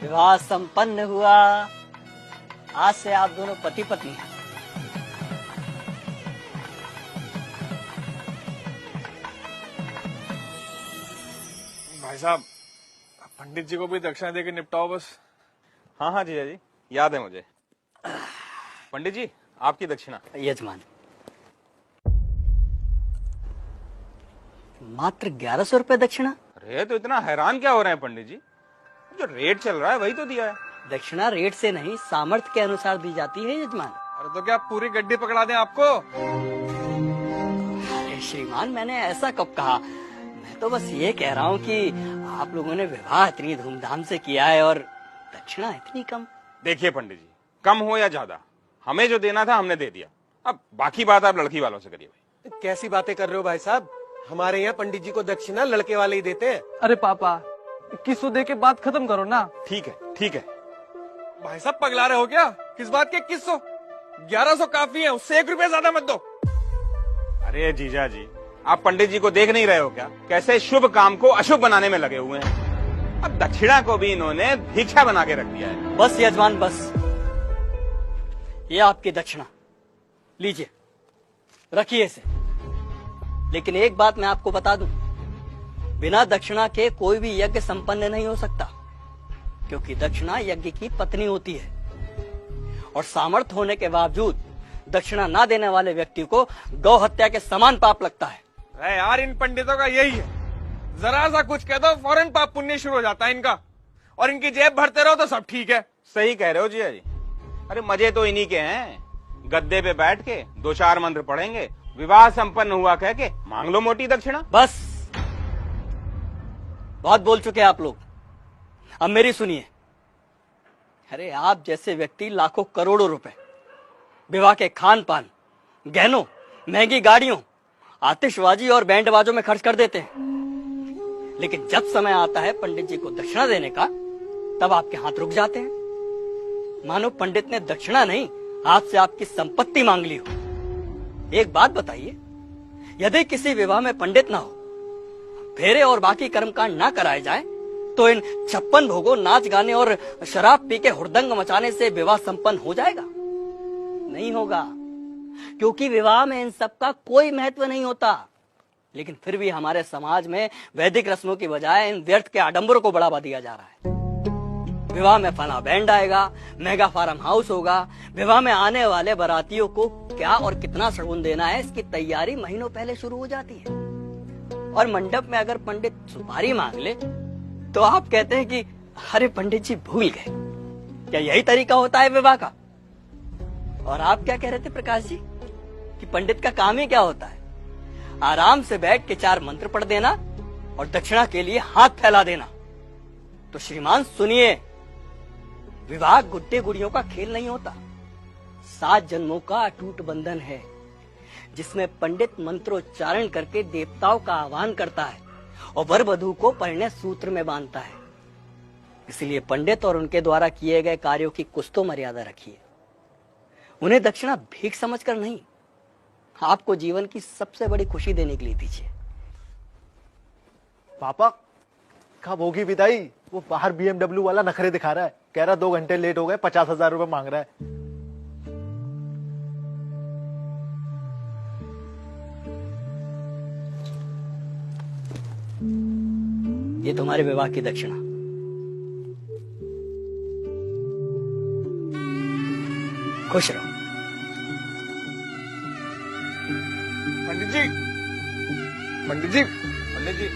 विवाह संपन्न हुआ। आज से आप दोनों पति पत्नी हैं। भाई साहब, पंडित जी को भी दक्षिणा देके निपटाओ बस। हाँ हाँ जीजा जी, याद है मुझे। पंडित जी, आपकी दक्षिणा। यजमान, मात्र 1100 रुपए दक्षिणा। अरे तो इतना हैरान क्या हो रहे हैं पंडित जी? जो रेट चल रहा है वही तो दिया है। दक्षिणा रेट से नहीं, सामर्थ्य के अनुसार दी जाती है यजमान। अरे तो क्या पूरी गड्डी पकड़ा दें आपको? अरे श्रीमान, मैंने ऐसा कब कहा? मैं तो बस ये कह रहा हूँ कि आप लोगों ने विवाह इतनी धूमधाम से किया है और दक्षिणा इतनी कम। देखिए पंडित जी, कम हो या ज्यादा, हमें जो देना था हमने दे दिया। अब बाकी बात आप लड़की वालों से करिए भाई। कैसी बातें कर रहे हो भाई साहब? हमारे यहाँ पंडित जी को दक्षिणा लड़के वाले ही देते हैं। अरे पापा, 2100 दे के बात खत्म करो ना। ठीक है ठीक है। भाई साहब पगला रहे हो क्या? किस बात के 2100? 1100 काफी है, उससे 1 रुपया ज्यादा मत दो। अरे जीजा जी, आप पंडित जी को देख नहीं रहे हो क्या? कैसे शुभ काम को अशुभ बनाने में लगे हुए हैं। अब दक्षिणा को भी इन्होंने भिक्षा बना के रख दिया है। बस यजमान बस, ये आपकी दक्षिणा लीजिए, रखिए इसे। लेकिन एक बात मैं आपको बता दूं, बिना दक्षिणा के कोई भी यज्ञ संपन्न नहीं हो सकता, क्योंकि दक्षिणा यज्ञ की पत्नी होती है और सामर्थ्य होने के बावजूद दक्षिणा ना देने वाले व्यक्ति को गौ हत्या के समान पाप लगता है। अरे यार, इन पंडितों का यही है, जरा सा कुछ कह दो फौरन पाप पुण्य शुरू हो जाता है इनका, और इनकी जेब भरते रहो तो सब ठीक है। सही कह रहे हो जीजा जी। अरे मजे तो इन्हीं के हैं। गद्दे पे बैठ के 2-4 मंत्र पढ़ेंगे, विवाह संपन्न हुआ कह के मांग लो मोटी दक्षिणा। बस, बहुत बोल चुके आप लोग, अब मेरी सुनिए। अरे आप जैसे व्यक्ति लाखों करोड़ों रुपए विवाह के खान पान, गहनों, महंगी गाड़ियों, आतिशबाजी और बैंड बाजों में खर्च कर देते हैं, लेकिन जब समय आता है पंडित जी को दक्षिणा देने का, तब आपके हाथ रुक जाते हैं, मानो पंडित ने दक्षिणा नहीं आपसे आपकी संपत्ति मांग ली हो। एक बात बताइए, यदि किसी विवाह में पंडित ना हो, फेरे और बाकी कर्मकांड ना कराए जाए, तो इन 56 भोगों, नाच गाने और शराब पी के हुड़दंग मचाने से विवाह संपन्न हो जाएगा? नहीं होगा, क्योंकि विवाह में इन सब का कोई महत्व नहीं होता। लेकिन फिर भी हमारे समाज में वैदिक रस्मों की बजाय इन व्यर्थ के आडंबरों को बढ़ावा दिया जा रहा है। विवाह में फला बैंड आएगा, मेगा फार्म हाउस होगा, विवाह में आने वाले बारातियों को क्या और कितना शगुन देना है, इसकी तैयारी महीनों पहले शुरू हो जाती है। और मंडप में अगर पंडित सुपारी मांग ले तो आप कहते हैं कि अरे पंडित जी भूल गए। क्या यही तरीका होता है विवाह का? और आप क्या कह रहे थे प्रकाश जी कि पंडित का काम ही क्या होता है? आराम से बैठ के 4 मंत्र पढ़ देना और दक्षिणा के लिए हाथ फैला देना। तो श्रीमान सुनिए, विवाह गुड्डे गुड़ियों का खेल नहीं होता, 7 जन्मों का अटूट बंधन है, जिसमें पंडित मंत्रोच्चारण करके देवताओं का आह्वान करता है और वर वधू को परिणय सूत्र में बांधता है। इसलिए पंडित और उनके द्वारा किए गए कार्यों की कुछ तो मर्यादा रखिए। उन्हें दक्षिणा भीख समझकर नहीं, आपको जीवन की सबसे बड़ी खुशी देने के लिए दीजिए। पापा, कब होगी विदाई? वो बाहर BMW वाला नखरे दिखा रहा है, कह रहा 2 घंटे लेट हो गए, 50,000 रुपए मांग रहा है। ये तुम्हारे विवाह की दक्षिणा। खुश रहो। पंडित जी, पंडित जी, पंडित जी,